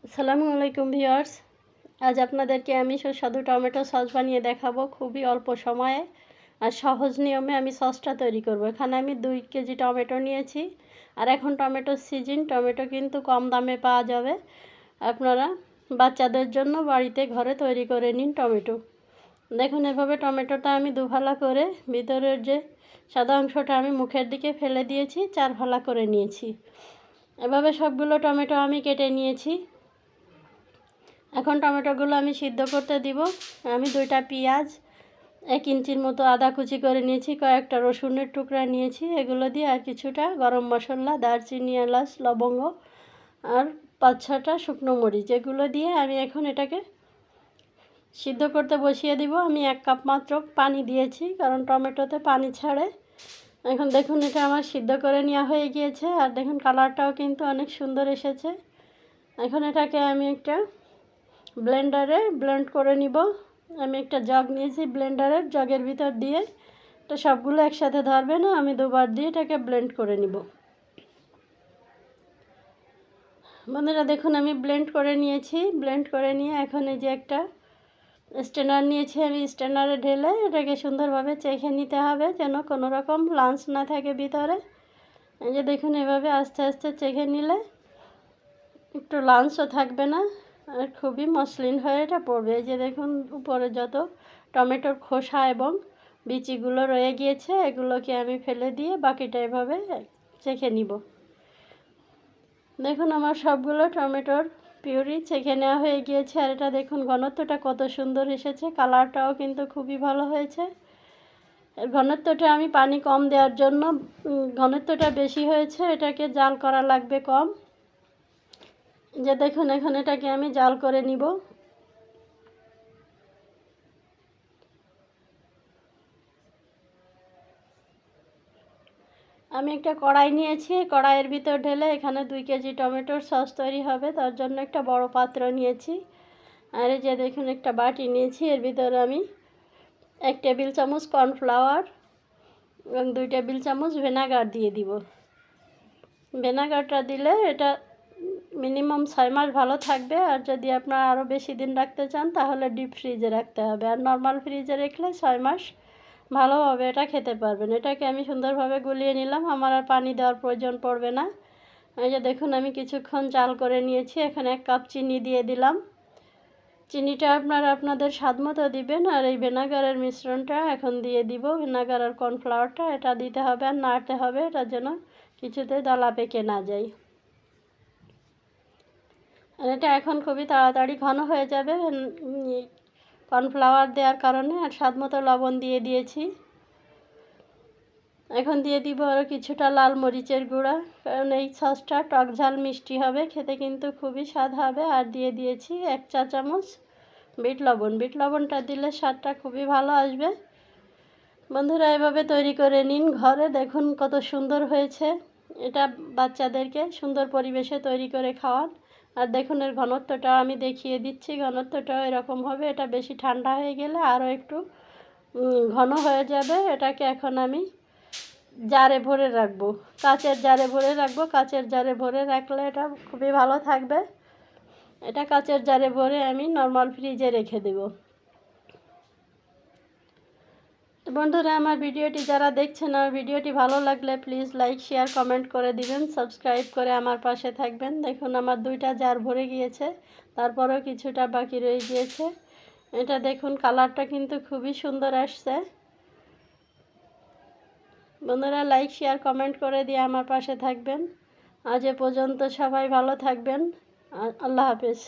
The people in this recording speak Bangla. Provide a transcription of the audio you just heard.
আসসালামু আলাইকুম ভিউয়ার্স। আজ আপনাদেরকে আমি সুস্বাদু টমেটো সস বানিয়ে দেখাবো খুবই অল্প সময়ে আর সহজ নিয়মে। আমি সসটা তৈরি করব। এখানে আমি 2 কেজি টমেটো নিয়েছি। আর এখন টমেটোর সিজন, টমেটো কিন্তু কম দামে পাওয়া যাবে। আপনারা বাচ্চাদের জন্য বাড়িতে ঘরে তৈরি করে নিন টমেটো। দেখুন, এভাবে টমেটোটা আমি দুভালা করে ভিতরের যে সাদা অংশটা আমি মুখের দিকে ফেলে দিয়েছি, 4 ভালা করে নিয়েছি। এভাবে সবগুলো টমেটো আমি কেটে নিয়েছি। এখন টমেটোগুলো আমি সিদ্ধ করতে দিব। আমি 2টা পেঁয়াজ, 1 ইঞ্চির মতো আদা কুচি করে নিয়েছি, কয়েকটা রসুনের টুকরা নিয়েছি। এগুলো দিয়ে আর কিছুটা গরম মশলা, দারচিনি, এলাচ, লবঙ্গ আর 5-6টা শুকনো মরিচ, এগুলো দিয়ে আমি এখন এটাকে সিদ্ধ করতে বসিয়ে দিব। আমি 1 কাপ মাত্র পানি দিয়েছি, কারণ টমেটোতে পানি ছাড়ে। এখন দেখুন, এটা আমার সিদ্ধ করে নেওয়া হয়ে গিয়েছে। আর দেখুন, কালারটাও কিন্তু অনেক সুন্দর এসেছে। এখন এটাকে আমি একটা ব্লেন্ডারে ব্লেন্ড করে নিব। আমি একটা জগ নিয়েছি, ব্লেন্ডারের জগের ভিতর দিয়ে এটা সবগুলো একসাথে ধরবে না, আমি 2বার দিয়ে এটাকে ব্লেন্ড করে নিব। বন্ধুরা দেখুন, আমি ব্লেন্ড করে নিয়েছি। ব্লেন্ড করে নিয়ে এখন এই যে একটা স্ট্রেনার নিয়েছি, আমি স্ট্রেনারে ঢেলে এটাকে সুন্দরভাবে চেখে নিতে হবে, যেন কোনো রকম লাঞ্চ না থাকে ভিতরে। এই যে দেখুন, এভাবে আস্তে আস্তে চেখে নিলে একটু লাঞ্চও থাকবে না আর খুবই মসৃণ হয়ে এটা পড়বে। এই যে দেখুন, উপরে যত টমেটোর খোসা এবং বিচিগুলো রয়ে গিয়েছে, এগুলোকে আমি ফেলে দিয়ে বাকিটা এভাবে চেখে নিব। দেখুন, আমার সবগুলো টমেটোর পিউরি চেখে নেওয়া হয়ে গিয়েছে। আর এটা দেখুন, ঘনত্বটা কত সুন্দর এসেছে, কালারটাও কিন্তু খুবই ভালো হয়েছে। এর ঘনত্বটা আমি পানি কম দেওয়ার জন্য ঘনত্বটা বেশি হয়েছে, এটাকে জাল করা লাগবে কম। যে দেখুন, এখন এটাকে আমি জাল করে নিব। আমি একটা কড়াই নিয়েছি, কড়াইয়ের ভিতর ঢেলে এখানে 2 কেজি টমেটোর সস তৈরি হবে, তার জন্য একটা বড় পাত্র নিয়েছি। আর এই যে দেখুন, একটা বাটি নিয়েছি, এর ভিতরে আমি 1 টেবিল চামচ কর্নফ্লাওয়ার এবং 2 টেবিল চামচ ভিনেগার দিয়ে দিব। ভিনেগারটা দিলে এটা মিনিমাম 6 মাস ভালো থাকবে। আর যদি আপনারা আরও বেশি দিন রাখতে চান তাহলে ডিপ ফ্রিজে রাখতে হবে। আর নর্মাল ফ্রিজে রাখলে 6 মাস ভালোভাবে এটা খেতে পারবেন। এটাকে আমি সুন্দরভাবে গুলিয়ে নিলাম, আমার আর পানি দেওয়ার প্রয়োজন পড়বে না। এই যে দেখুন, আমি কিছুক্ষণ জাল করে নিয়েছি। এখানে 1 কাপ চিনি দিয়ে দিলাম। চিনিটা আপনারা আপনাদের স্বাদ মতো দিবেন। আর এই ভিনেগারের মিশ্রণটা এখন দিয়ে দিব, ভিনেগার আর কর্নফ্লাওয়ারটা এটা দিতে হবে আর নাড়তে হবে, এটা যেন কিছুতে দলা পেকে না যায়। আর এটা এখন খুবই তাড়াতাড়ি ঘন হয়ে যাবে কর্নফ্লাওয়ার দেওয়ার কারণে। আর স্বাদ মতো লবণ দিয়ে দিয়েছি। এখন দিয়ে দিব আরও কিছুটা লাল মরিচের গুঁড়া, কারণ এই সসটা টক ঝাল মিষ্টি হবে, খেতে কিন্তু খুবই স্বাদ হবে। আর দিয়ে দিয়েছি 1 চা চামচ বিট লবণ। বিট লবণটা দিলে স্বাদটা খুবই ভালো আসবে। বন্ধুরা, এভাবে তৈরি করে নিন ঘরে, দেখুন কত সুন্দর হয়েছে। এটা বাচ্চাদেরকে সুন্দর পরিবেশে তৈরি করে খাওয়ান। আর দেখুন, এর ঘনত্বটা আমি দেখিয়ে দিচ্ছি, ঘনত্বটাও এরকম হবে। এটা বেশি ঠান্ডা হয়ে গেলে আরও একটু ঘন হয়ে যাবে। এটাকে এখন আমি জারে ভরে রাখবো, কাচের জারে ভরে রাখবো। কাচের জারে ভরে রাখলে এটা খুবই ভালো থাকবে। এটা কাচের জারে ভরে আমি নর্মাল ফ্রিজে রেখে দেব। তো বন্ধুরা, আমার ভিডিওটি যারা দেখছেন, আমার ভিডিওটি ভালো লাগলে প্লিজ লাইক, শেয়ার, কমেন্ট করে দিবেন, সাবস্ক্রাইব করে আমার পাশে থাকবেন। দেখুন, আমার 2টা জার ভরে গিয়েছে, তারপরেও কিছুটা বাকি রয়ে গিয়েছে। এটা দেখুন, কালারটা কিন্তু খুবই সুন্দর আসছে। বন্ধুরা, লাইক, শেয়ার, কমেন্ট করে দিয়ে আমার পাশে থাকবেন। আজ এ পর্যন্ত, সবাই ভালো থাকবেন। আল্লাহ হাফেজ।